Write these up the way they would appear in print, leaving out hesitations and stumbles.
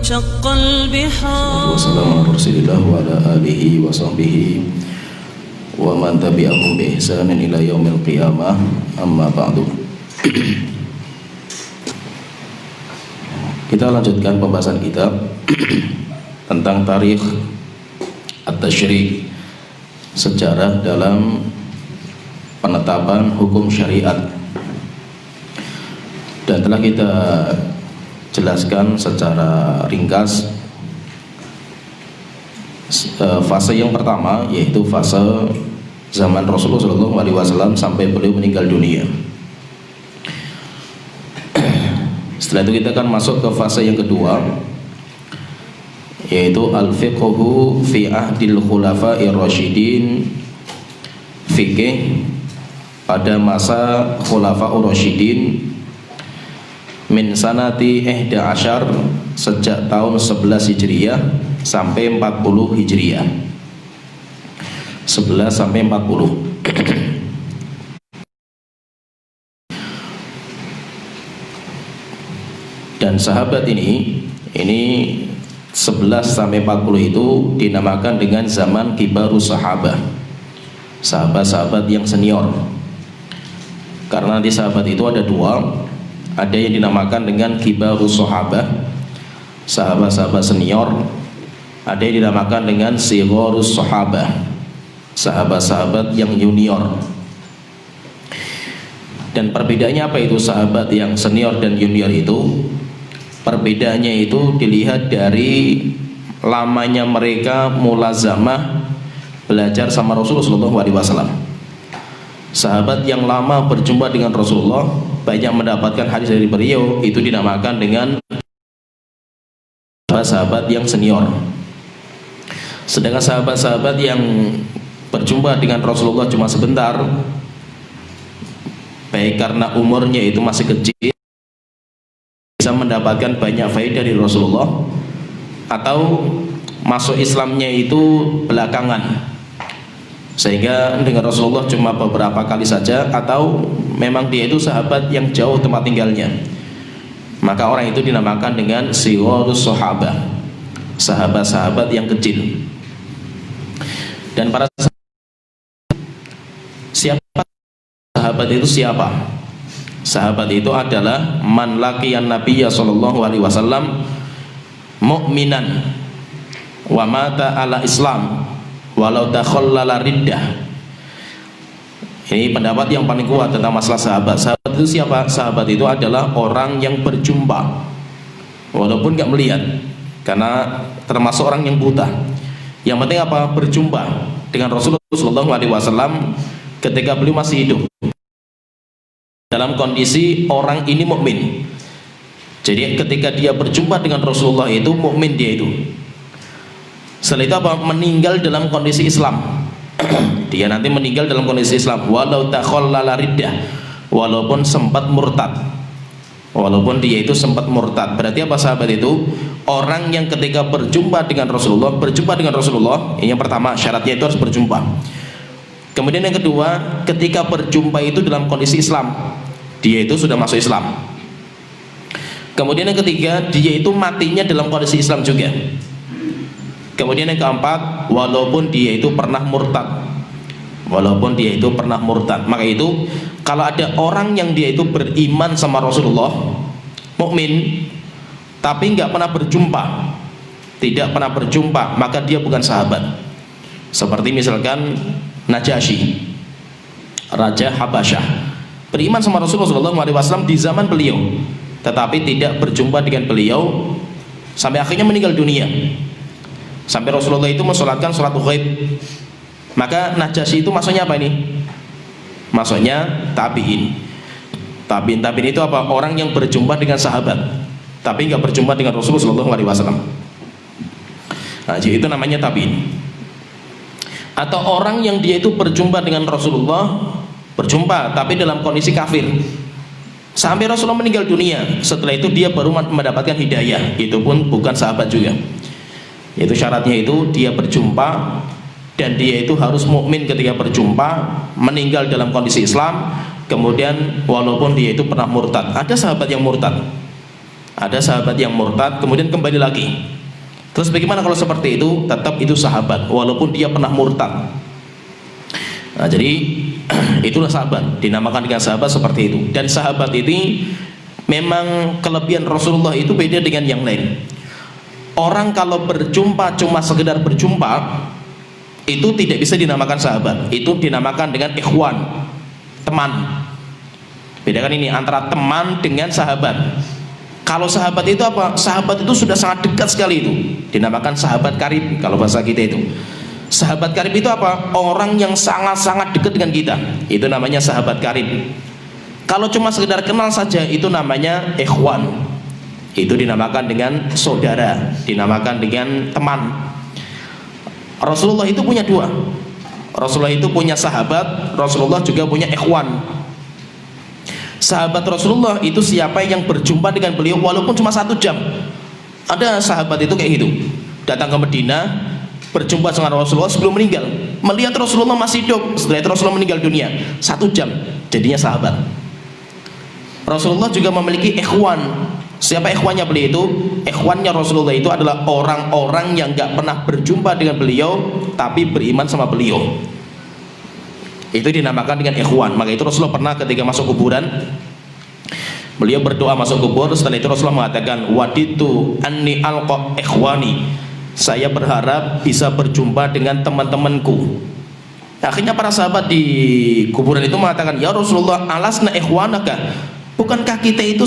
وانشق البحار وسلام على رسول الله وعلى آله وصحبه ومن تبعهم بإحسان إلى يوم القيامة أما بعد. Kita lanjutkan pembahasan kita tentang tarikh at-tasyri', sejarah dalam penetapan hukum syariat. Dan telah kita jelaskan secara ringkas fase yang pertama, yaitu fase zaman Rasulullah SAW sampai beliau meninggal dunia. Setelah itu kita akan masuk ke fase yang kedua, yaitu al-fiqhu fi ahdil khulafa'ir rasyidin, fikih pada masa khulafa'ur rasyidin, min sanati 11, sejak tahun 11 Hijriyah sampai 40 Hijriyah. 11 sampai 40. Dan sahabat ini 11 sampai 40 itu dinamakan dengan zaman kibarus sahabah, sahabat-sahabat yang senior. Karena di sahabat itu ada dua, ada yang dinamakan dengan kibarus sahabah, sahabat-sahabat senior, ada yang dinamakan dengan sigharus sahabah, sahabat-sahabat yang junior. Dan perbedaannya apa itu sahabat yang senior dan junior itu? Perbedaannya itu dilihat dari lamanya mereka mulazamah belajar sama Rasulullah SAW. Sahabat yang lama berjumpa dengan Rasulullah, banyak mendapatkan hadis dari beliau, itu dinamakan dengan sahabat yang senior. Sedangkan sahabat-sahabat yang berjumpa dengan Rasulullah cuma sebentar, baik karena umurnya itu masih kecil, bisa mendapatkan banyak faedah dari Rasulullah, atau masuk Islamnya itu belakangan, sehingga dengan Rasulullah cuma beberapa kali saja, atau memang dia itu sahabat yang jauh tempat tinggalnya, maka orang itu dinamakan dengan sigharus sahabah, sahabat-sahabat yang kecil. Dan para siapa sahabat itu siapa? Sahabat itu adalah man laqiyan nabiyya sallallahu alaihi wasallam mu'minan wa mata ala islam walau takhallala riddah. Ini pendapat yang paling kuat tentang masalah sahabat. Sahabat itu siapa? Sahabat itu adalah orang yang berjumpa walaupun nggak melihat, karena termasuk orang yang buta. Yang penting apa? Berjumpa dengan Rasulullah SAW ketika beliau masih hidup, dalam kondisi orang ini mukmin. Jadi ketika dia berjumpa dengan Rasulullah itu mukmin dia itu. Setelah itu apa? Meninggal dalam kondisi Islam. Dia nanti meninggal dalam kondisi Islam walau takhallala riddah, walaupun sempat murtad. Walaupun dia itu sempat murtad. Berarti apa sahabat itu? Orang yang ketika berjumpa dengan Rasulullah, yang pertama syaratnya itu harus berjumpa. Kemudian yang kedua, ketika berjumpa itu dalam kondisi Islam, dia itu sudah masuk Islam. Kemudian yang ketiga, dia itu matinya dalam kondisi Islam juga. Kemudian yang keempat, walaupun dia itu pernah murtad. Maka itu kalau ada orang yang dia itu beriman sama Rasulullah, mukmin, tapi nggak pernah berjumpa, tidak pernah berjumpa, maka dia bukan sahabat. Seperti misalkan Najasyi, Raja Habasyah, beriman sama Rasulullah SAW di zaman beliau, tetapi tidak berjumpa dengan beliau sampai akhirnya meninggal dunia. Sampai Rasulullah itu mensolatkan sholat ghaib. Maka Najasyi itu maksudnya apa ini? Maksudnya tabi'in. Tabi'in itu apa? Orang yang berjumpa dengan sahabat tapi nggak berjumpa dengan Rasulullah SAW. Nah, jadi itu namanya tabi'in. Atau orang yang dia itu berjumpa dengan Rasulullah, berjumpa tapi dalam kondisi kafir sampai Rasulullah meninggal dunia. Setelah itu dia baru mendapatkan hidayah, itu pun bukan sahabat juga. Itu syaratnya itu dia berjumpa, dan dia itu harus mukmin ketika berjumpa, meninggal dalam kondisi Islam, kemudian walaupun dia itu pernah murtad. Ada sahabat yang murtad, Ada sahabat yang murtad kemudian kembali lagi. Terus bagaimana kalau seperti itu? Tetap itu sahabat walaupun dia pernah murtad. Nah, jadi itulah sahabat, dinamakan dengan sahabat seperti itu. Dan sahabat ini memang kelebihan Rasulullah itu beda dengan yang lain. Orang kalau berjumpa cuma sekedar berjumpa itu tidak bisa dinamakan sahabat. Itu dinamakan dengan ikhwan, teman. Bedakan ini antara teman dengan sahabat. Kalau sahabat itu apa? Sahabat itu sudah sangat dekat sekali itu. Dinamakan sahabat karib kalau bahasa kita itu. Sahabat karib itu apa? Orang yang sangat-sangat dekat dengan kita. Itu namanya sahabat karib. Kalau cuma sekedar kenal saja itu namanya ikhwan. Itu dinamakan dengan saudara, dinamakan dengan teman. Rasulullah itu punya dua. Rasulullah itu punya sahabat, Rasulullah juga punya ikhwan. Sahabat Rasulullah itu siapa yang berjumpa dengan beliau walaupun cuma 1 jam. Ada sahabat itu kayak gitu, datang ke Madinah, berjumpa dengan Rasulullah sebelum meninggal, melihat Rasulullah masih hidup, setelah itu Rasulullah meninggal dunia, 1 jam, jadinya sahabat. Rasulullah juga memiliki ikhwan. Siapa ikhwannya beliau itu? Ikhwannya Rasulullah itu adalah orang-orang yang gak pernah berjumpa dengan beliau tapi beriman sama beliau. Itu dinamakan dengan ikhwan. Maka itu Rasulullah pernah ketika masuk kuburan, beliau berdoa masuk kubur. Setelah itu Rasulullah mengatakan, waditu anni alqa ikhwani, saya berharap bisa berjumpa dengan teman-temanku. Akhirnya para sahabat di kuburan itu mengatakan, ya Rasulullah, alasna ikhwanaka, bukankah kita itu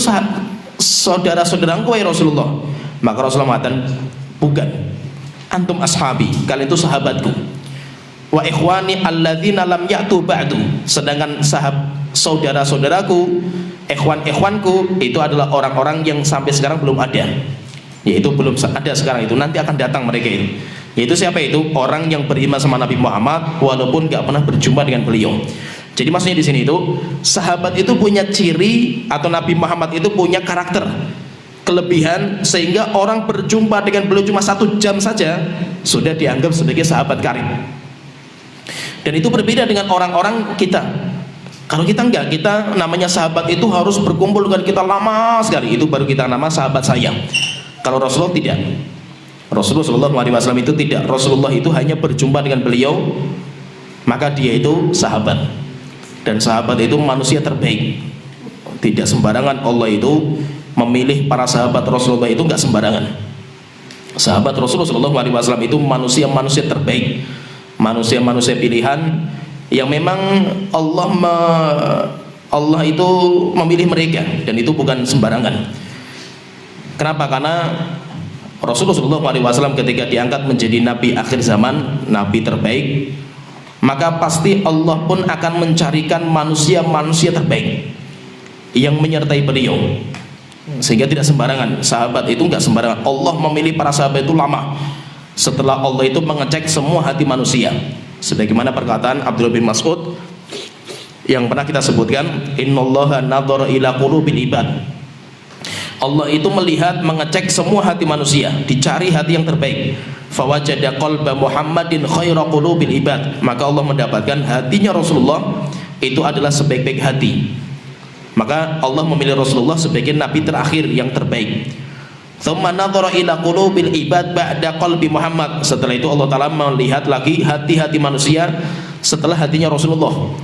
saudara-saudaraku ya Rasulullah? Maka Rasulullah mengatakan, bukan, antum ashabi, kalian itu sahabatku. Wa ikhwani alladzina lam ya'tu ba'du, sedangkan saudara-saudaraku, ikhwan-ikhwanku itu adalah orang-orang yang sampai sekarang belum ada, yaitu belum ada sekarang itu, nanti akan datang mereka itu. Yaitu siapa itu? Orang yang beriman sama Nabi Muhammad walaupun gak pernah berjumpa dengan beliau. Jadi maksudnya di sini itu sahabat itu punya ciri, atau Nabi Muhammad itu punya karakter, kelebihan, sehingga orang berjumpa dengan beliau cuma 1 jam saja sudah dianggap sebagai sahabat karib. Dan itu berbeda dengan orang-orang kita. Kalau kita enggak, kita namanya sahabat itu harus berkumpul dengan kita lama sekali, itu baru kita nama sahabat sayang. Kalau Rasulullah tidak. Rasulullah SAW itu tidak. Rasulullah itu hanya berjumpa dengan beliau, maka dia itu sahabat. Dan sahabat itu manusia terbaik. Tidak sembarangan Allah itu memilih para sahabat Rasulullah, itu enggak sembarangan. Sahabat Rasulullah SAW itu manusia-manusia terbaik, manusia-manusia pilihan yang memang Allah itu memilih mereka, dan itu bukan sembarangan. Kenapa? Karena Rasulullah SAW ketika diangkat menjadi nabi akhir zaman, nabi terbaik, maka pasti Allah pun akan mencarikan manusia-manusia terbaik yang menyertai beliau, sehingga tidak sembarangan. Sahabat itu enggak sembarangan. Allah memilih para sahabat itu lama setelah Allah itu mengecek semua hati manusia, sebagaimana perkataan Abdullah bin Mas'ud yang pernah kita sebutkan, innallaha nadhara ila qulubil ibad. Allah itu melihat, mengecek semua hati manusia, dicari hati yang terbaik. Fawajada qalba Muhammadin khaira qulubil ibad, maka Allah mendapatkan hatinya Rasulullah itu adalah sebaik-baik hati. Maka Allah memilih Rasulullah sebagai nabi terakhir yang terbaik. Thumma nadhara ila qulubil ibad ba'da qalbi Muhammad. Setelah itu Allah Ta'ala melihat lagi hati-hati manusia setelah hatinya Rasulullah.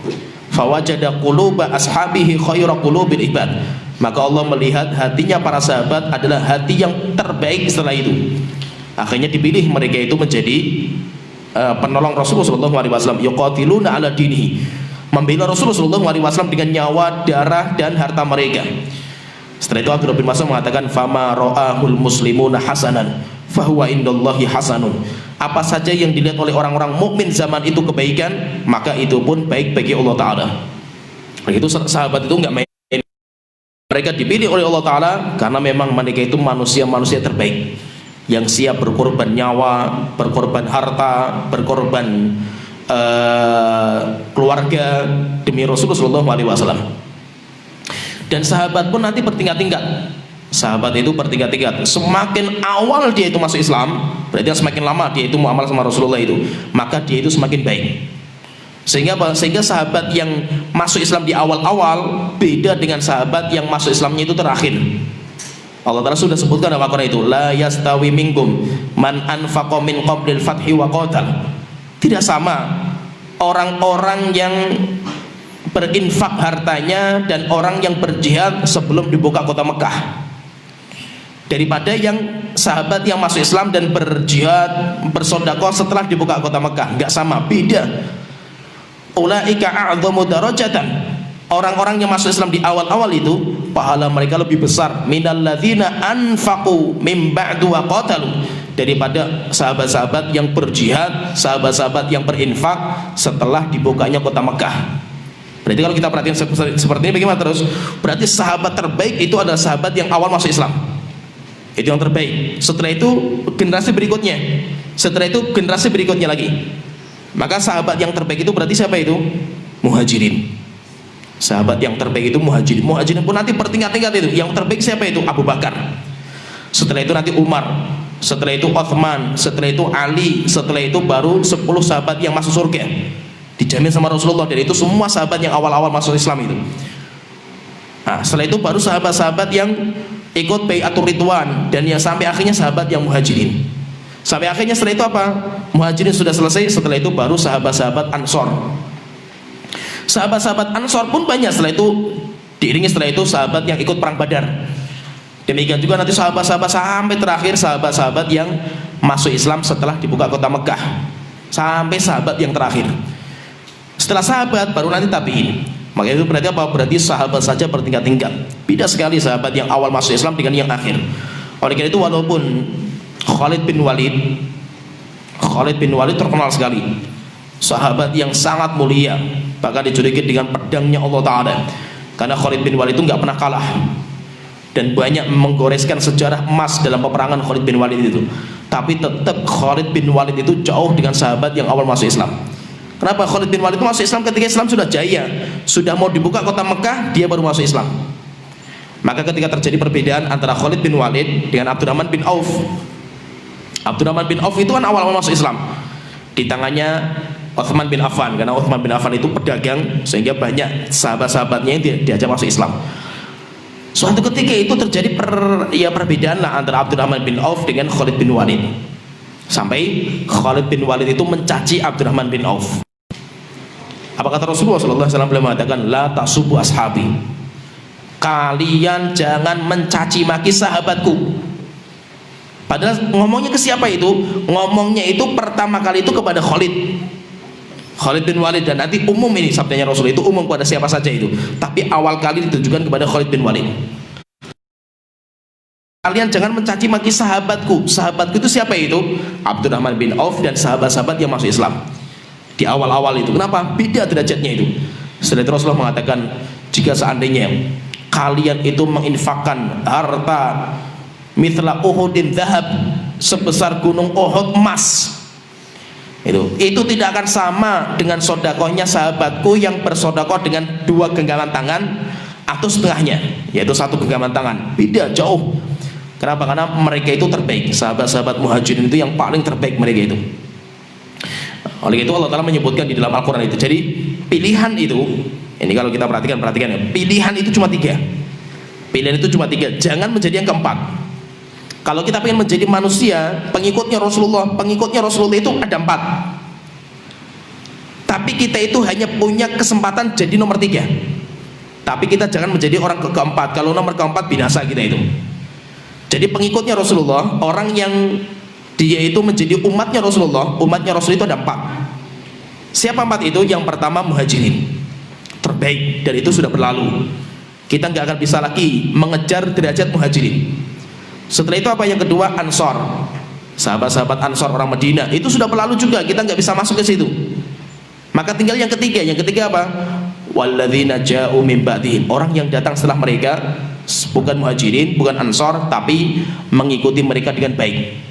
Fawajada quluba ashabihi khaira qulubil ibad. Maka Allah melihat hatinya para sahabat adalah hati yang terbaik setelah itu. Akhirnya dipilih mereka itu menjadi penolong Rasulullah SAW. Yuqatiluna ala dinihi, membela Rasulullah SAW dengan nyawa, darah, dan harta mereka. Setelah itu Abdullah bin Mas'ud mengatakan, fama ra'ahul muslimuna hasanan fahuwa indallahi hasanun. Apa saja yang dilihat oleh orang-orang mukmin zaman itu kebaikan, maka itu pun baik bagi Allah Ta'ala. Begitu sahabat itu enggak main. Mereka dipilih oleh Allah Ta'ala karena memang mereka itu manusia-manusia terbaik yang siap berkorban nyawa, berkorban harta, berkorban keluarga demi Rasulullah SAW. Dan sahabat pun nanti bertingkat-tingkat. Sahabat itu bertingkat-tingkat. Semakin awal dia itu masuk Islam, berarti semakin lama dia itu muamal sama Rasulullah itu, maka dia itu semakin baik. Sehingga apa? Sehingga sahabat yang masuk Islam di awal-awal beda dengan sahabat yang masuk Islamnya itu terakhir. Allah Ta'ala sudah sebutkan dalam Al-Quran itu, la yastawi minkum man anfaqa min qablil fathi wa qatal. Tidak sama orang-orang yang berinfak hartanya dan orang yang berjihad sebelum dibuka kota Mekah, daripada yang sahabat yang masuk Islam dan berjihad bersedekah setelah dibuka kota Mekah. Enggak sama, beda. Ulaika a'dhamu darajatan. Orang-orang yang masuk Islam di awal-awal itu pahala mereka lebih besar minalladzina anfaqu min ba'du wa qatalu, daripada sahabat-sahabat yang berjihad, sahabat-sahabat yang berinfak setelah dibukanya kota Mekah. Berarti kalau kita perhatikan seperti ini bagaimana terus? Berarti sahabat terbaik itu adalah sahabat yang awal masuk Islam. Itu yang terbaik. Setelah itu generasi berikutnya. Setelah itu generasi berikutnya lagi. Maka sahabat yang terbaik itu berarti siapa itu? Muhajirin. Sahabat yang terbaik itu muhajirin. Muhajirin pun nanti bertingkat-tingkat itu. Yang terbaik siapa itu? Abu Bakar. Setelah itu nanti Umar. Setelah itu Uthman. Setelah itu Ali. Setelah itu baru 10 sahabat yang masuk surga, dijamin sama Rasulullah. Dan itu semua sahabat yang awal-awal masuk Islam itu. Nah, setelah itu baru sahabat-sahabat yang ikut Bai'atul Ridwan, dan yang sampai akhirnya sahabat yang muhajirin. Sampai akhirnya setelah itu apa? Muhajirin sudah selesai. Setelah itu baru sahabat-sahabat Ansor. Sahabat-sahabat Ansor pun banyak. Setelah itu diiringi setelah itu sahabat yang ikut perang Badar. Demikian juga nanti sahabat-sahabat sampai terakhir sahabat-sahabat yang masuk Islam setelah dibuka kota Mekah, sampai sahabat yang terakhir. Setelah sahabat baru nanti tabi'in. Maka itu berarti apa? Berarti sahabat saja bertingkat-tingkat. Beda sekali sahabat yang awal masuk Islam dengan yang akhir. Oleh karena itu walaupun Khalid bin Walid terkenal sekali, sahabat yang sangat mulia, bahkan dijuluki dengan pedangnya Allah Ta'ala, karena Khalid bin Walid itu nggak pernah kalah dan banyak menggoreskan sejarah emas dalam peperangan Khalid bin Walid itu. Tapi tetap Khalid bin Walid itu jauh dengan sahabat yang awal masuk Islam. Kenapa? Khalid bin Walid itu masuk Islam ketika Islam sudah jaya, sudah mau dibuka kota Mekah, dia baru masuk Islam. Maka ketika terjadi perbedaan antara Khalid bin Walid dengan Abdurrahman bin Auf, Abdurrahman bin Auf itu kan awal-awal masuk Islam, di tangannya Uthman bin Affan, karena Uthman bin Affan itu pedagang sehingga banyak sahabat-sahabatnya yang diajak masuk Islam. Suatu ketika itu terjadi perbedaan lah antara Abdurrahman bin Auf dengan Khalid bin Walid, sampai Khalid bin Walid itu mencaci Abdurrahman bin Auf. Apa kata Rasulullah SAW? Beliau mengatakan, la tasubu ashabi, kalian jangan mencaci maki sahabatku. Padahal ngomongnya ke siapa itu? Ngomongnya itu pertama kali itu kepada Khalid bin Walid, dan nanti umum ini sabdanya Rasul itu umum kepada siapa saja itu, tapi awal kali ditujukan kepada Khalid bin Walid. Kalian jangan mencaci maki sahabatku. Sahabatku itu siapa itu? Abdurrahman bin Auf dan sahabat-sahabat yang masuk Islam di awal-awal itu. Kenapa? Beda derajatnya itu. Setelah itu Rasulullah mengatakan, jika seandainya kalian itu menginfakkan harta mithla Uhudin dhahab, sebesar gunung Uhud emas, itu tidak akan sama dengan sodakohnya sahabatku yang bersodakoh dengan 2 genggaman tangan atau setengahnya, yaitu 1 genggaman tangan. Beda jauh. Kenapa? Karena mereka itu terbaik. Sahabat-sahabat muhajirin itu yang paling terbaik mereka itu. Oleh itu Allah Ta'ala menyebutkan di dalam Al-Quran itu. Jadi pilihan itu, ini kalau kita perhatikan ya, pilihan itu cuma 3. Pilihan itu cuma 3. Jangan menjadi yang keempat. Kalau kita ingin menjadi manusia pengikutnya Rasulullah itu ada 4. Tapi kita itu hanya punya kesempatan jadi nomor 3. Tapi kita jangan menjadi orang keempat. Kalau nomor keempat binasa kita itu. Jadi pengikutnya Rasulullah, orang yang dia itu menjadi umatnya Rasulullah, umatnya Rasul itu ada 4. Siapa 4 itu? Yang pertama muhajirin, terbaik, dan itu sudah berlalu. Kita nggak akan bisa lagi mengejar derajat muhajirin. Setelah itu apa? Yang kedua Ansor, sahabat-sahabat Ansor orang Madinah, itu sudah berlalu juga, kita nggak bisa masuk ke situ. Maka tinggal yang ketiga. Yang ketiga apa? Walladzina ja'u min ba'dihim, orang yang datang setelah mereka, bukan muhajirin, bukan Ansor, tapi mengikuti mereka dengan baik.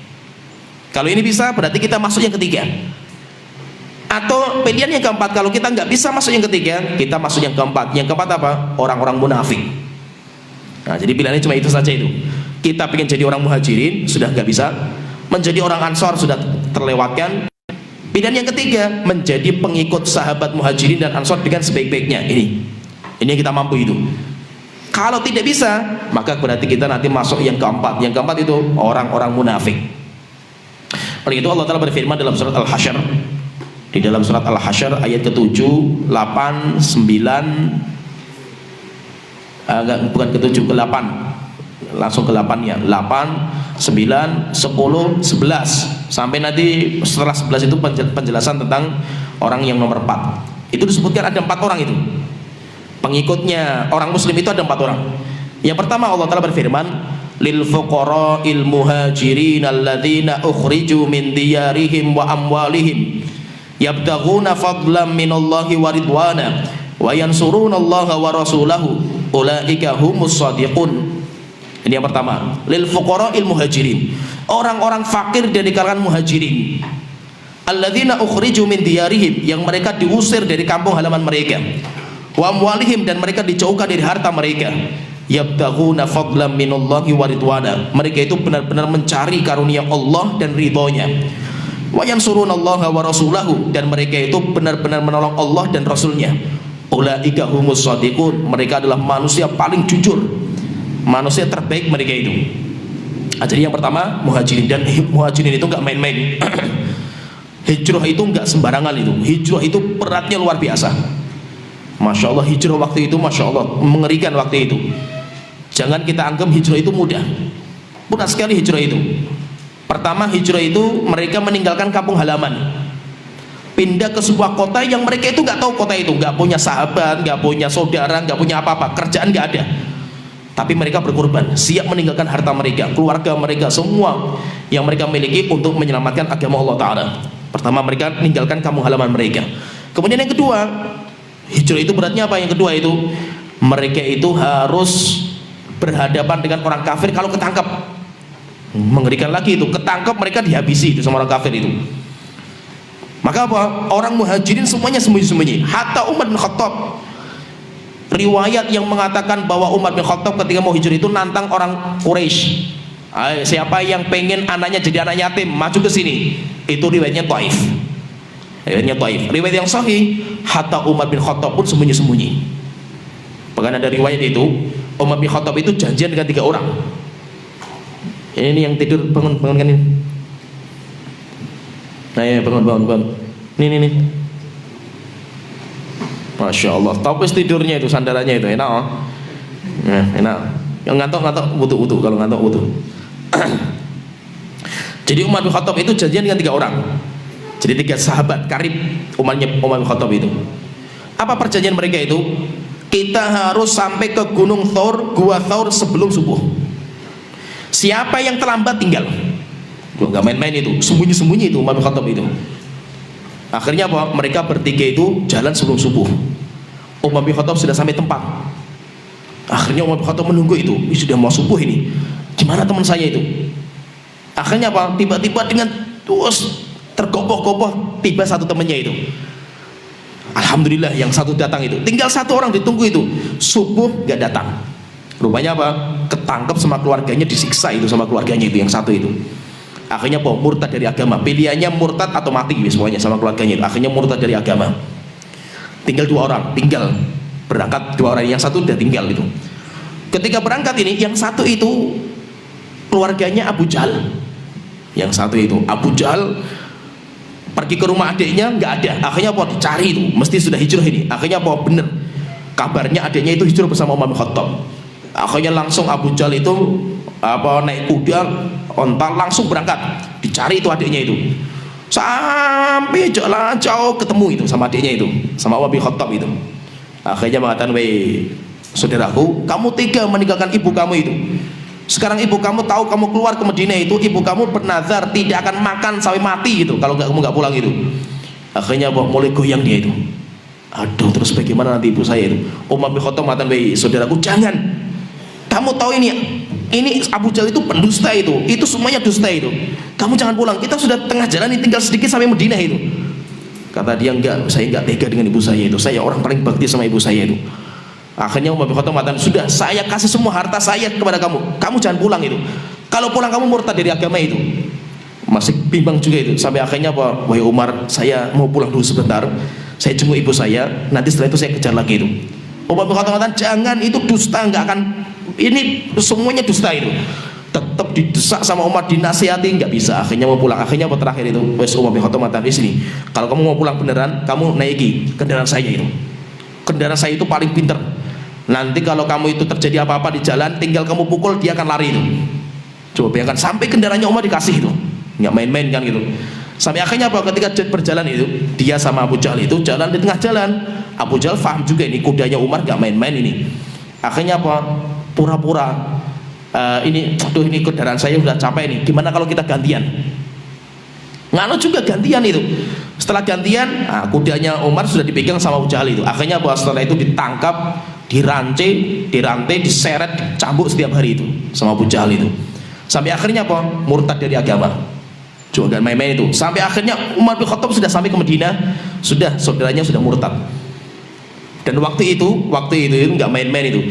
Kalau ini bisa, berarti kita masuk yang ketiga. Atau pilihan yang keempat, kalau kita nggak bisa masuk yang ketiga, kita masuk yang keempat. Yang keempat apa? Orang-orang munafik. Nah, jadi pilihannya cuma itu saja itu. Kita pengen jadi orang muhajirin, sudah nggak bisa. Menjadi orang Ansor sudah terlewatkan. Pilihan yang ketiga, menjadi pengikut sahabat muhajirin dan Ansor dengan sebaik-baiknya. Ini yang kita mampu itu. Kalau tidak bisa, maka berarti kita nanti masuk yang keempat. Yang keempat itu orang-orang munafik. Oleh itu Allah Ta'ala berfirman dalam surat Al-Hasyr, di dalam surat Al-Hasyr ayat ke-7, 8, 9, bukan ke-7, ke-8, langsung ke-8 ya, 8, 9, 10, 11, sampai nanti setelah 11 itu penjelasan tentang orang yang nomor 4. Itu disebutkan ada 4 orang itu. Pengikutnya orang muslim itu ada 4 orang. Yang pertama Allah Ta'ala berfirman, lil fuqara'il muhajirin alladzina ukhriju min diyarihim wa amwalihim yabtaghuna fadlan minallahi wa ridwana wa yansurunallaha wa rasulahu ulaika humus shadiqun. Ini yang pertama, lil fuqara'il muhajirin, orang-orang fakir dari kalangan muhajirin, alladzina ukhriju min diyarihim, yang mereka diusir dari kampung halaman mereka, wa amwalihim, dan mereka dijauhkan dari harta mereka, yabtaghuna fadlan minallahi wa ridwana, mereka itu benar-benar mencari karunia Allah dan ridhonya, wa yansurunallaha wa rasulahu, dan mereka itu benar-benar menolong Allah dan Rasulnya, ulaika humus shadiqun, mereka adalah manusia paling jujur, manusia terbaik mereka itu. Jadi yang pertama muhajirin, dan muhajirin itu nggak main-main. Hijrah itu nggak sembarangan itu, hijrah itu beratnya luar biasa. Masya Allah, hijrah waktu itu Masya Allah mengerikan waktu itu. Jangan kita anggap hijrah itu mudah sekali hijrah itu. Pertama, hijrah itu mereka meninggalkan kampung halaman, pindah ke sebuah kota yang mereka itu nggak tahu kota itu, nggak punya sahabat, nggak punya saudara, nggak punya apa-apa, kerjaan nggak ada. Tapi mereka berkorban, siap meninggalkan harta mereka, keluarga mereka, semua yang mereka miliki untuk menyelamatkan agama Allah Ta'ala. Pertama, mereka meninggalkan kampung halaman mereka. Kemudian yang kedua, hijrah itu beratnya apa? Yang kedua itu mereka itu harus berhadapan dengan orang kafir. Kalau ketangkap, mengerikan lagi itu, ketangkap mereka dihabisi itu sama orang kafir itu. Maka apa? Orang muhajirin semuanya sembunyi-sembunyi. Hatta Umar bin Khattab, riwayat yang mengatakan bahwa Umar bin Khattab ketika mau hijrah itu nantang orang Quraisy, siapa yang pengen anaknya jadi anak yatim maju ke sini. Itu riwayatnya Taif. Riwayat yang sahih, hatta Umar bin Khattab pun sembunyi-sembunyi. Bahkan ada riwayat itu Umar bin Khattab itu janjian dengan 3 orang. Ini yang tidur, bangunkan ini. Nah ya, bangun. Nih. Masya Allah, topis tidurnya itu, sandarannya itu enak, oh. Nah, enak. Yang ngantuk wudu kalau ngantuk wudu. Jadi Umar bin Khattab itu janjian dengan 3 orang. Jadi 3 sahabat karib Umar bin Khattab itu. Apa perjanjian mereka itu? Kita harus sampai ke Gunung Thawr, Gua Thawr sebelum subuh. Siapa yang terlambat tinggal. Nggak main-main itu, sembunyi-sembunyi itu Umar bin Khattab itu. Akhirnya apa? Mereka bertiga itu jalan sebelum subuh. Umar bin Khattab sudah sampai tempat. Akhirnya Umar bin Khattab menunggu itu. Ini sudah mau subuh ini. Gimana teman saya itu? Akhirnya apa? Tiba-tiba dengan terus tergopoh-gopoh tiba satu temannya itu. Alhamdulillah yang satu datang itu. Tinggal 1 orang ditunggu itu. Subuh gak datang. Rupanya apa? Ketangkep sama keluarganya, disiksa itu sama keluarganya itu yang satu itu. Akhirnya apa? Murtad dari agama. Pilihannya murtad atau mati semuanya sama keluarganya itu. Akhirnya murtad dari agama. Tinggal 2 orang, tinggal berangkat 2 orang, yang satu udah tinggal itu. Ketika berangkat ini, yang satu itu keluarganya Abu Jahal. Yang satu itu Abu Jahal pergi ke rumah adiknya, nggak ada. Akhirnya apa? Dicari itu, mesti sudah hijrah ini. Akhirnya apa? Bener kabarnya adiknya itu hijrah bersama Umar bin Khattab. Akhirnya langsung Abu Jahal itu naik kuda onta langsung berangkat, dicari itu adiknya itu, sampai jalan jauh ketemu itu sama adiknya itu, sama Umar bin Khattab itu. Akhirnya mengatakan, weh saudaraku, kamu tega meninggalkan ibu kamu itu. Sekarang ibu kamu tahu kamu keluar ke Madinah itu, ibu kamu bernazar tidak akan makan sampai mati gitu kalau kamu nggak pulang itu. Akhirnya mulai goyang dia itu. Aduh, terus bagaimana nanti ibu saya itu? Umar bin Khattab mengatakan, weh saudaraku, jangan. Kamu tahu ini Abu Jahal itu pendusta itu semuanya dusta itu. Kamu jangan pulang, kita sudah tengah jalan ini, tinggal sedikit sampai Madinah itu. Kata dia, enggak, saya enggak tega dengan ibu saya itu, saya orang paling bakti sama ibu saya itu. Akhirnya Umar bin Khattab mengatakan, sudah, saya kasih semua harta saya kepada kamu jangan pulang itu. Kalau pulang kamu murtad dari agama itu. Masih bimbang juga itu. Sampai akhirnya apa? Wahai Umar, saya mau pulang dulu sebentar, saya jenguk ibu saya, nanti setelah itu saya kejar lagi itu. Umar bin Khattab mengatakan jangan, itu dusta, nggak akan, ini semuanya dusta itu. Tetap didesak sama Umar, dinasihati, nggak bisa. Akhirnya mau pulang. Akhirnya apa terakhir itu? Wes Umar bin Khattab mengatakan, di sini kalau kamu mau pulang beneran, kamu naiki kendaraan saya itu. Kendaraan saya itu paling pinter. Nanti kalau kamu itu terjadi apa-apa di jalan, tinggal kamu pukul, dia akan lari itu. Coba bayangkan, sampai kendaraannya Umar dikasih itu, nggak main-main kan gitu. Sampai akhirnya apa? Ketika berjalan itu, dia sama Abu Jahal itu jalan di tengah jalan. Abu Jahal paham juga ini kudanya Umar nggak main-main ini. Akhirnya apa? Pura-pura ini kendaraan saya udah capek nih. Gimana kalau kita gantian? Ngano juga gantian itu. Setelah gantian, kudanya Umar sudah dipegang sama Abu Jahal itu. Akhirnya apa? Setelah itu ditangkap, dirantai, diseret, dicambuk setiap hari itu sama Abu Jahal itu. Sampai akhirnya apa? Murtad dari agama. Jangan main-main itu. Sampai akhirnya Umar bin Khattab sudah sampai ke Madinah, sudah saudaranya sudah murtad. Dan waktu itu nggak main-main itu.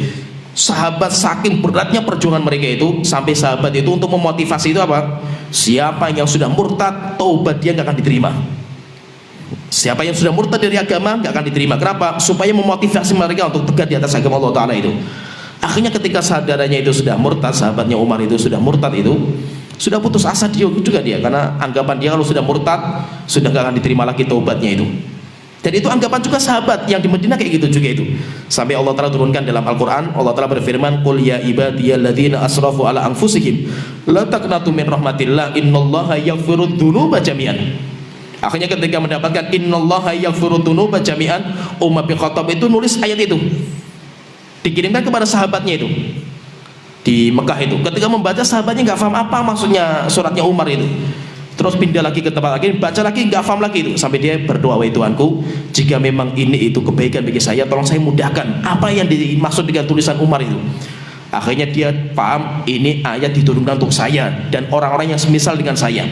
Sahabat saking beratnya perjuangan mereka itu, sampai sahabat itu untuk memotivasi itu apa? Siapa yang sudah murtad, taubat dia nggak akan diterima. Siapa yang sudah murtad dari agama nggak akan diterima. Kenapa? Supaya memotivasi mereka untuk tegak di atas agama Allah Taala itu. Akhirnya ketika saudaranya itu sudah murtad, sahabatnya Umar itu sudah murtad itu, sudah putus asa dia juga karena anggapan dia kalau sudah murtad sudah nggak akan diterima lagi taubatnya itu. Dan itu anggapan juga sahabat yang di Madinah kayak gitu juga itu. Sampai Allah Taala turunkan dalam Al-Qur'an, Allah Taala berfirman, "Qul ya ibadiyalladzina asrafu ala anfusihim la taqnatu min rahmatillah innallaha yaghfirudz dzunuba jami'an." Akhirnya ketika mendapatkan innallaha yaghfirudz dzunuba jami'an, Umar bin Khattab itu nulis ayat itu. Dikirimkan kepada sahabatnya itu di Mekah itu. Ketika membaca, sahabatnya nggak paham apa maksudnya suratnya Umar itu. Terus pindah lagi ke tempat lagi, baca lagi, nggak paham lagi itu. Sampai dia berdoa, wahai Tuhanku, jika memang ini itu kebaikan bagi saya, tolong saya mudahkan apa yang dimaksud dengan tulisan Umar itu. Akhirnya dia paham, ini ayat diturunkan untuk saya dan orang-orang yang semisal dengan saya,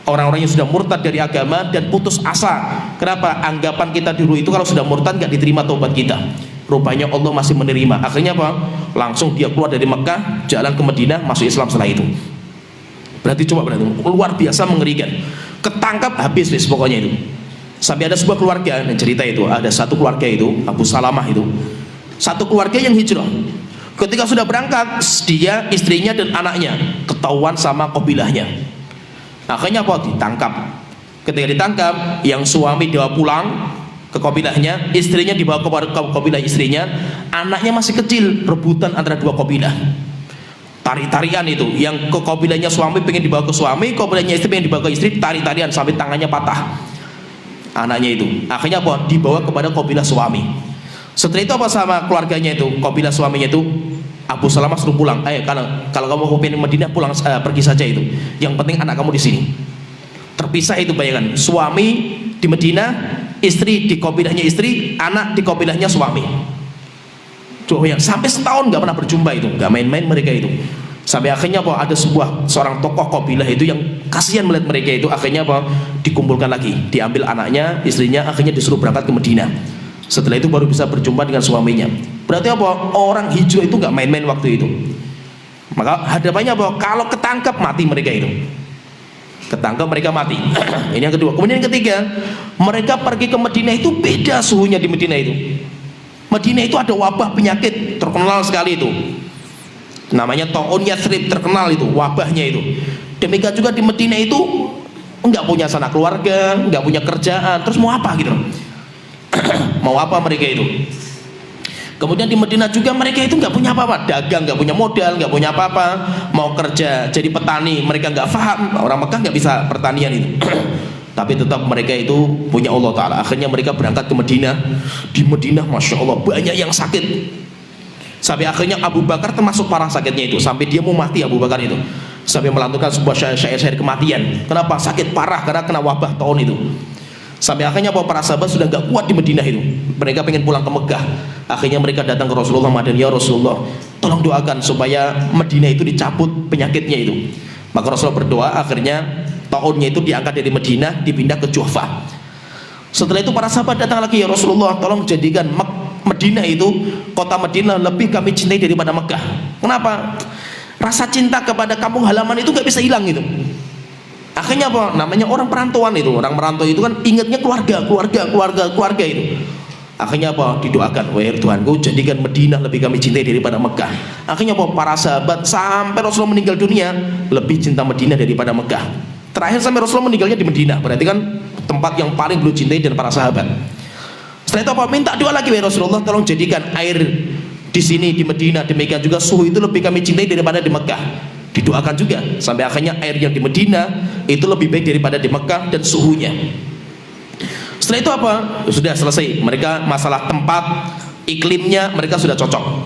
orang-orang yang sudah murtad dari agama dan putus asa. Kenapa? Anggapan kita dulu itu kalau sudah murtad nggak diterima taubat kita. Rupanya Allah masih menerima. Akhirnya apa? Langsung dia keluar dari Mekah, jalan ke Madinah, masuk Islam setelah itu. Berarti luar biasa mengerikan. Ketangkap habis pokoknya itu. Sampai ada sebuah keluarga dan cerita itu, ada satu keluarga itu, Abu Salamah itu, satu keluarga yang hijrah. Ketika sudah berangkat, dia, istrinya dan anaknya ketahuan sama kabilahnya. Akhirnya apa? Ditangkap. Ketika ditangkap, yang suami dibawa pulang ke kabilahnya, istrinya dibawa ke kabilah istrinya, anaknya masih kecil, rebutan antara dua kabilah. Tarik-tarian itu, yang ke kabilahnya suami pengen dibawa ke suami, kabilahnya istri pengen dibawa ke istri, tarik-tarian sampai tangannya patah anaknya itu. Akhirnya apa? Dibawa kepada kabilah suami. Setelah itu apa sama keluarganya itu, kabilah suaminya itu, Abu Salamah suruh pulang. Kalau kamu mau pindah Madinah, pulang, pergi saja itu. Yang penting anak kamu di sini. Terpisah itu, bayangkan, suami di Madinah, istri di kabilahnya istri, anak di kabilahnya suami. Coba yang sampai setahun nggak pernah berjumpa itu, nggak main-main mereka itu. Sampai akhirnya apa? Ada seorang tokoh kabilah itu yang kasihan melihat mereka itu. Akhirnya apa? Dikumpulkan lagi, diambil anaknya, istrinya, akhirnya disuruh berangkat ke Madinah. Setelah itu baru bisa berjumpa dengan suaminya. Berarti apa? Orang hijrah itu nggak main-main waktu itu. Maka hadapannya apa? Kalau ketangkap mati mereka itu. Ketangkap mereka mati. Ini yang kedua. Kemudian yang ketiga, mereka pergi ke Madinah itu beda suhunya di Madinah itu. Madinah itu ada wabah penyakit terkenal sekali itu. Namanya Ta'un Yathrib, terkenal itu wabahnya itu. Demikian juga di Madinah itu nggak punya sanak keluarga, nggak punya kerjaan, terus mau apa gitu? Mau apa mereka itu? Kemudian di Madinah juga mereka itu nggak punya apa-apa, dagang nggak punya modal, nggak punya apa-apa, mau kerja jadi petani mereka nggak paham. Orang Mekah nggak bisa pertanian itu. Tapi tetap mereka itu punya Allah Ta'ala. Akhirnya mereka berangkat ke Madinah. Di Madinah Masya Allah banyak yang sakit. Sampai akhirnya Abu Bakar termasuk parah sakitnya itu. Sampai dia mau mati Abu Bakar itu. Sampai melantunkan sebuah syair-syair kematian. Kenapa? Sakit parah karena kena wabah tahun itu. Sampai akhirnya para sahabat sudah gak kuat di Madinah itu. Mereka pengen pulang ke Mekah. Akhirnya mereka datang ke Rasulullah Madinah, ya Rasulullah, tolong doakan supaya Madinah itu dicabut penyakitnya itu. Maka Rasulullah berdoa, akhirnya tahunnya itu diangkat dari Madinah dipindah ke Juhfah. Setelah itu para sahabat datang lagi, ya Rasulullah, tolong jadikan Madinah itu, kota Madinah lebih kami cintai daripada Mekah. Kenapa? Rasa cinta kepada kampung halaman itu gak bisa hilang gitu. Akhirnya apa? Namanya orang perantauan itu. Orang merantau itu kan ingatnya keluarga itu. Akhirnya apa? Didoakan, wahai Tuhanku, jadikan Madinah lebih kami cintai daripada Mekah. Akhirnya apa? Para sahabat sampai Rasulullah meninggal dunia lebih cinta Madinah daripada Mekah. Terakhir sampai Rasulullah meninggalnya di Madinah, berarti kan tempat yang paling beliau cintai dan para sahabat. Setelah itu apa? Minta doa lagi, wahai Rasulullah, tolong jadikan air di sini di Madinah, demikian juga suhu itu lebih kami cintai daripada di Mekah. Didoakan juga sampai akhirnya air yang di Madinah itu lebih baik daripada di Mekah dan suhunya. Setelah itu apa? Ya sudah selesai. Mereka masalah tempat, iklimnya mereka sudah cocok.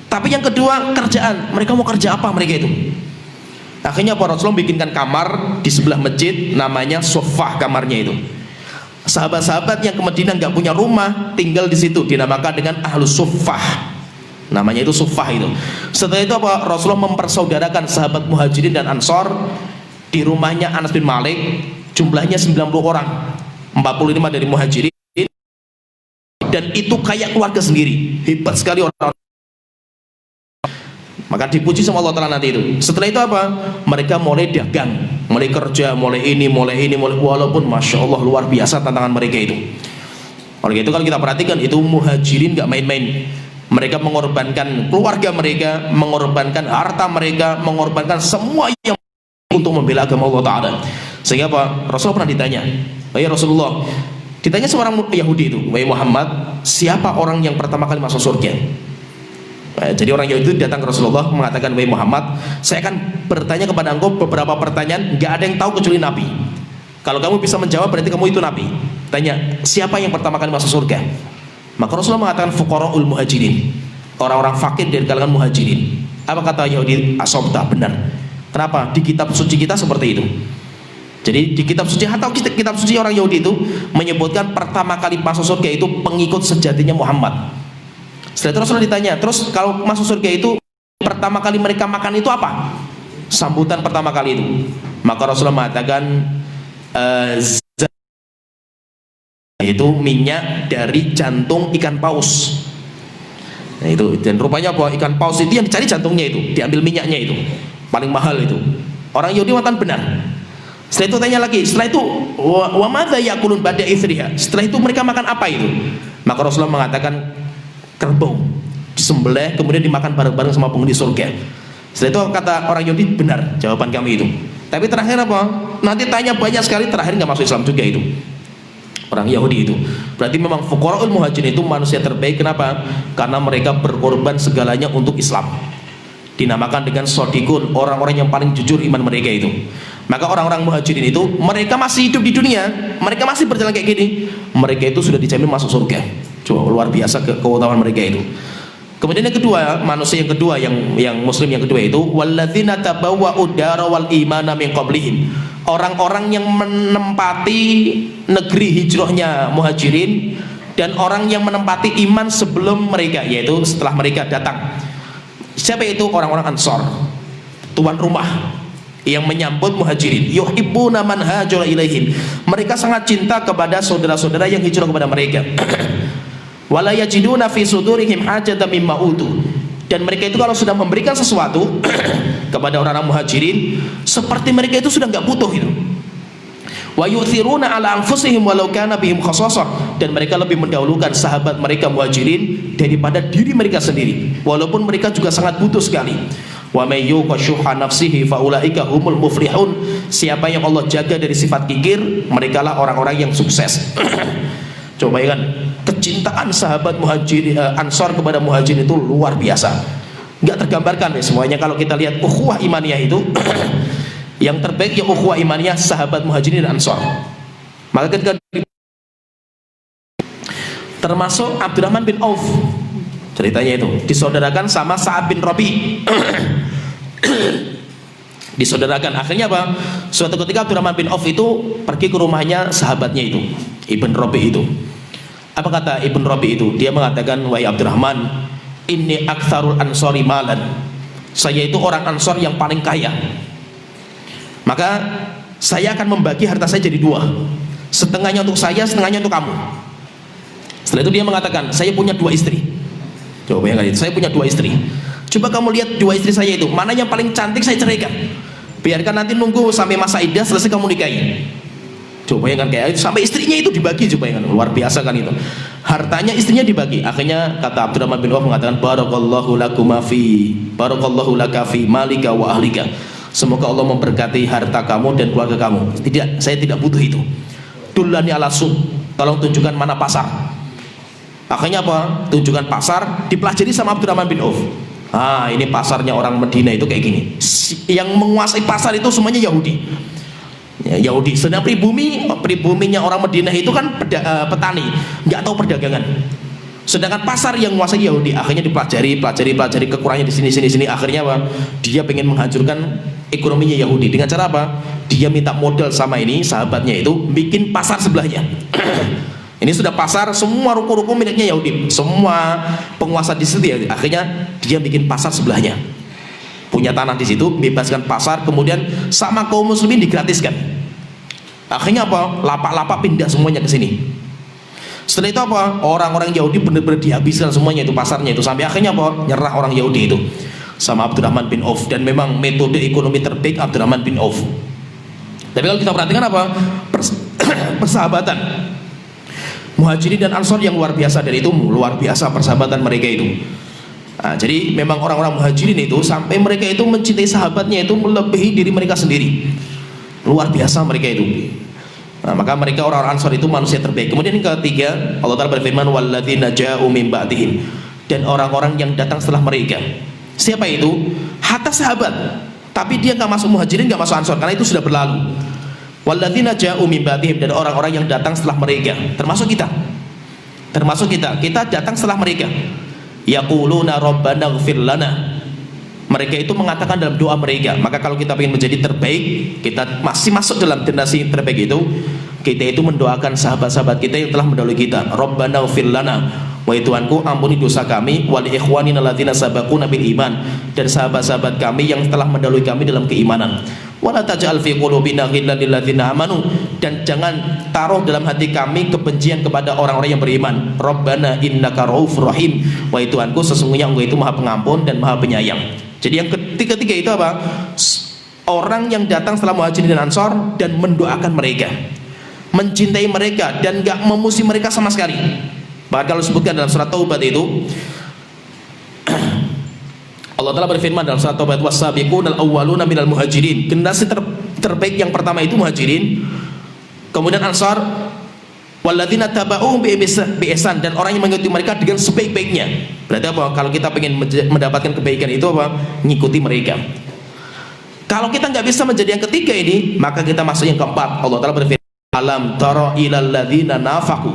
Tapi yang kedua kerjaan. Mereka mau kerja apa mereka itu? Akhirnya apa? Rasulullah bikinkan kamar di sebelah masjid, namanya sofah kamarnya itu. Sahabat-sahabat yang ke Madinah nggak punya rumah tinggal di situ, dinamakan dengan ahlus sofah. Namanya itu sofah itu. Setelah itu apa? Rasulullah mempersaudarakan sahabat muhajirin dan ansor di rumahnya Anas bin Malik. Jumlahnya 90 orang. 45 dari muhajirin, dan itu kayak keluarga sendiri, hebat sekali orang. Maka dipuji sama Allah Ta'ala nanti itu. Setelah itu apa? Mereka mulai dagang, mulai kerja, mulai ini, walaupun Masya Allah luar biasa tantangan mereka itu. Oleh itu kalau kita perhatikan itu muhajirin gak main-main. Mereka mengorbankan keluarga mereka, mengorbankan harta mereka, mengorbankan semua yang untuk membela agama Allah Ta'ala. Sehingga apa? Rasulullah pernah ditanya, wahai Rasulullah, ditanya seorang Yahudi itu, wahai Muhammad, siapa orang yang pertama kali masuk surga? Jadi orang Yahudi itu datang ke Rasulullah mengatakan, wahai Muhammad, saya akan bertanya kepada engkau beberapa pertanyaan, gak ada yang tahu kecuali Nabi. Kalau kamu bisa menjawab berarti kamu itu Nabi. Tanya, siapa yang pertama kali masuk surga? Maka Rasulullah mengatakan fuqaraul muhajirin, orang-orang fakir dari kalangan muhajirin. Apa kata Yahudi? Asobta, benar. Kenapa? Di kitab suci kita seperti itu. Jadi di kitab suci, atau kitab suci orang Yahudi itu menyebutkan pertama kali masuk surga itu pengikut sejatinya Muhammad. Setelah itu Rasulullah ditanya, terus kalau masuk surga itu pertama kali mereka makan itu apa? Sambutan pertama kali itu. Maka Rasulullah mengatakan itu minyak dari jantung ikan paus. Nah itu, dan rupanya apa? Ikan paus itu yang dicari jantungnya itu, diambil minyaknya itu, paling mahal itu. Orang Yahudi mengatakan benar. Setelah itu tanya lagi, setelah itu wa madza yakulun ba'da ithriha, setelah itu mereka makan apa itu? Maka Rasulullah mengatakan kerbau disembelih kemudian dimakan bareng-bareng sama penghuni surga. Setelah itu kata orang Yahudi, benar jawaban kami itu. Tapi terakhir apa? Nanti tanya banyak sekali, terakhir nggak masuk Islam juga itu orang Yahudi itu. Berarti memang fuqaraul muhajirin itu manusia terbaik. Kenapa? Karena mereka berkorban segalanya untuk Islam. Dinamakan dengan shodikun, orang-orang yang paling jujur iman mereka itu. Maka orang-orang muhajirin itu mereka masih hidup di dunia, mereka masih berjalan kayak gini, mereka itu sudah dijamin masuk surga. Coba luar biasa keutamaan mereka itu. Kemudian yang kedua, manusia yang kedua, yang muslim yang kedua itu walladzina tabawwa'ud dara wal imana min qablihim, orang-orang yang menempati negeri hijrahnya muhajirin dan orang yang menempati iman sebelum mereka, yaitu setelah mereka datang. Siapa itu? Orang-orang Ansor, tuan rumah yang menyambut muhajirin. Yuhibbuna man hajara ilaihim, mereka sangat cinta kepada saudara-saudara yang hijrah kepada mereka. Wala yajiduna fi sudurihim hajatan mimma utu, dan mereka itu kalau sudah memberikan sesuatu kepada orang-orang muhajirin, seperti mereka itu sudah nggak butuh itu. Wa yu'thiruna ala anfusihim walau kana bihim khassasah, dan mereka lebih mendahulukan sahabat mereka muhajirin daripada diri mereka sendiri, walaupun mereka juga sangat butuh sekali. Wa may yuqa syuha nafsihi fa ulaika humul muflihun, siapa yang Allah jaga dari sifat kikir, merekalah orang-orang yang sukses. Coba bayangkan kecintaan sahabat muhajirin Ansor kepada muhajirin itu luar biasa, nggak tergambarkan ya semuanya. Kalau kita lihat ukhuwah imaniyah itu yang terbaik ya ukhuwah imaniyah sahabat muhajirin dan Ansor. Maka ketika termasuk Abdurrahman bin Auf, ceritanya itu disaudarakan sama Sa'ad bin Rabi. Disaudarakan. Akhirnya apa? Suatu ketika Abdurrahman bin Auf itu pergi ke rumahnya sahabatnya itu, Ibn Rabi itu. Apa kata Ibn Rabi itu? Dia mengatakan, wahai Abdurrahman, inni aktsarul ansori malan, saya itu orang Ansor yang paling kaya, maka saya akan membagi harta saya jadi dua, setengahnya untuk saya, setengahnya untuk kamu. Setelah itu dia mengatakan, saya punya dua istri. Coba bayangkan itu, saya punya dua istri. Coba kamu lihat dua istri saya itu, mana yang paling cantik saya ceraikan. Biarkan nanti nunggu sampai masa iddah selesai kamu nikahi. Coba bayangkan kayak itu, sampai istrinya itu dibagi, coba bayangkan, luar biasa kan itu. Hartanya istrinya dibagi. Akhirnya kata Abdurrahman bin Auf mengatakan barakallahu lakuma fi barakallahu laka fi malika wa ahlika. Semoga Allah memberkati harta kamu dan keluarga kamu. Tidak, saya tidak butuh itu. Dullani ala suq. Tolong tunjukkan mana pasar. Akhirnya apa? Tunjukkan pasar, dipelajari sama Abdurrahman bin Auf. Ah, ini pasarnya orang Medina itu kayak gini. Yang menguasai pasar itu semuanya Yahudi. Ya, Yahudi. Sedang pribuminya orang Madinah itu kan petani, nggak tahu perdagangan. Sedangkan pasar yang menguasai Yahudi. Akhirnya dipelajari kekurangannya di sini. Akhirnya apa? Dia pengen menghancurkan ekonominya Yahudi. Dengan cara apa? Dia minta modal sama ini sahabatnya itu bikin pasar sebelahnya. Ini sudah pasar, semua ruko-ruko miliknya Yahudi, semua penguasa di situ. Akhirnya dia bikin pasar sebelahnya. Punya tanah di situ, bebaskan pasar, kemudian sama kaum muslimin digratiskan. Akhirnya apa? Lapak-lapak pindah semuanya ke sini. Setelah itu apa? Orang-orang Yahudi benar-benar dihabiskan semuanya itu pasarnya itu, sampai akhirnya apa? Nyerah orang Yahudi itu sama Abdurrahman bin Auf. Dan memang metode ekonomi terbaik Abdurrahman bin Auf. Tapi kalau kita perhatikan apa? Persahabatan Muhajirin dan Ansor yang luar biasa, dan itu luar biasa persahabatan mereka itu. Nah, jadi memang orang-orang Muhajirin itu sampai mereka itu mencintai sahabatnya itu melebihi diri mereka sendiri. Luar biasa mereka itu. Nah, maka mereka orang-orang Ansor itu manusia terbaik. Kemudian yang ketiga, Allah Ta'ala berfirman walladzina ja'u min ba'dihim, dan orang-orang yang datang setelah mereka. Siapa itu? Hatta sahabat, tapi dia nggak masuk Muhajirin, nggak masuk Ansor, karena itu sudah berlalu. Walladzina ja'u min ba'dihim, dan orang-orang yang datang setelah mereka, termasuk kita. Kita datang setelah mereka. Yaquluna rabbana ighfir lana. Mereka itu mengatakan dalam doa mereka. Maka kalau kita ingin menjadi terbaik, kita masih masuk dalam generasi terbaik itu, kita itu mendoakan sahabat-sahabat kita yang telah mendahului kita. Rabbana ighfir lana, wahai Tuhanku ampuni dosa kami, wa li ikhwanina alladzina sabaquna bil iman, dan sahabat-sahabat kami yang telah mendahului kami dalam keimanan. Wala taj'al fi qulubina ghillan lil ladzina amanu, dan jangan taruh dalam hati kami kebencian kepada orang-orang yang beriman. Rabbana innaka raufur rahim, wahai Tuhanku sesungguhnya Engkau itu Maha Pengampun dan Maha Penyayang. Jadi yang ketiga itu apa? Orang yang datang setelah Muhajirin dan Ansor dan mendoakan mereka, mencintai mereka, dan gak memusuhi mereka sama sekali. Bahkan kalau disebutkan dalam surat Taubat itu, Allah Ta'ala berfirman dalam surat Taubat, was-sabiqunal awwaluna minal muhajirin, generasi terbaik yang pertama itu Muhajirin, kemudian Ansar, walladzina taba'uhum bi ihsan, dan orang yang mengikuti mereka dengan sebaik-baiknya. Berarti apa? Kalau kita ingin mendapatkan kebaikan itu apa? Ngikuti mereka. Kalau kita nggak bisa menjadi yang ketiga ini, maka kita masuk yang keempat. Allah Ta'ala berfirman, alam tara ilal ladzina nafaqu,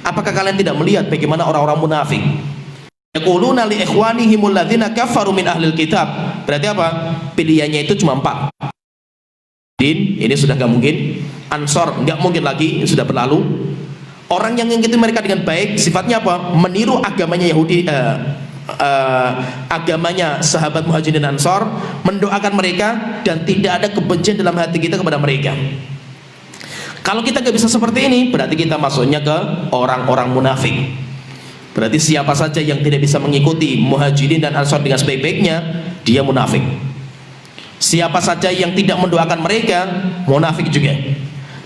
apakah kalian tidak melihat bagaimana orang-orang munafik? Yaquluna li ikhwanihimul ladzina kafaru min ahlil kitab. Berarti apa? Pilihannya itu cuma 4. Ini sudah nggak mungkin. Ansor nggak mungkin lagi, sudah berlalu. Orang yang mengikuti mereka dengan baik, sifatnya apa? Meniru agamanya Yahudi, agamanya sahabat Muhajirin dan Ansor, mendoakan mereka, dan tidak ada kebencian dalam hati kita kepada mereka. Kalau kita nggak bisa seperti ini, berarti kita masuknya ke orang-orang munafik. Berarti siapa saja yang tidak bisa mengikuti Muhajirin dan Ansor dengan sebaik-baiknya, dia munafik. Siapa saja yang tidak mendoakan mereka, munafik juga.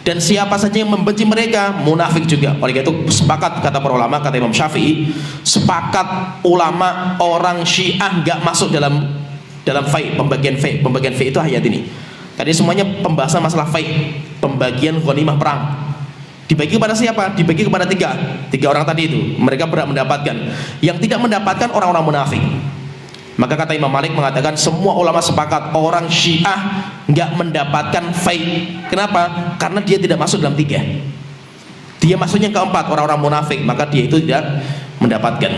Dan siapa saja yang membenci mereka, munafik juga. Oleh itu sepakat, kata para ulama, kata Imam Syafi'i, sepakat ulama orang Syiah nggak masuk dalam fai, pembagian fai itu ayat ini. Tadi semuanya pembahasan masalah fai, pembagian ghanimah perang. Dibagi kepada siapa? Dibagi kepada tiga orang tadi itu. Mereka berhak mendapatkan. Yang tidak mendapatkan orang-orang munafik. Maka kata Imam Malik mengatakan semua ulama sepakat orang Syiah nggak mendapatkan fai. Kenapa? Karena dia tidak masuk dalam 3. Dia masuknya keempat, orang-orang munafik. Maka dia itu tidak mendapatkan.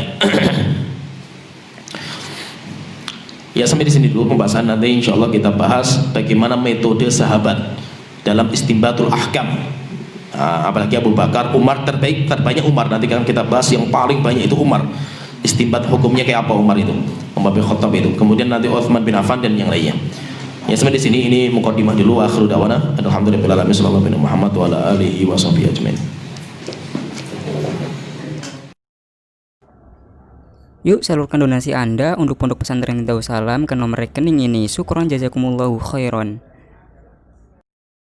Ya, sampai di sini dulu pembahasan. Nanti insya Allah kita bahas bagaimana metode sahabat dalam istinbatul ahkam. Apalagi Abu Bakar, Umar, terbanyak Umar. Nanti kan kita bahas yang paling banyak itu Umar. Istinbat hukumnya kayak apa Umar itu, Umar bin Khattab itu. Kemudian nanti Utsman bin Affan dan yang lainnya. Ya, sampai di sini ini mukadimah dulu. Akhiru dawana alhamdulillahirabbil alamin, sallallahu alaihi Muhammad wa ala alihi washabihi ajmain. Yuk salurkan donasi Anda untuk Pondok Pesantren Darussalam ke nomor rekening ini. Syukron jazakumullahu khairan.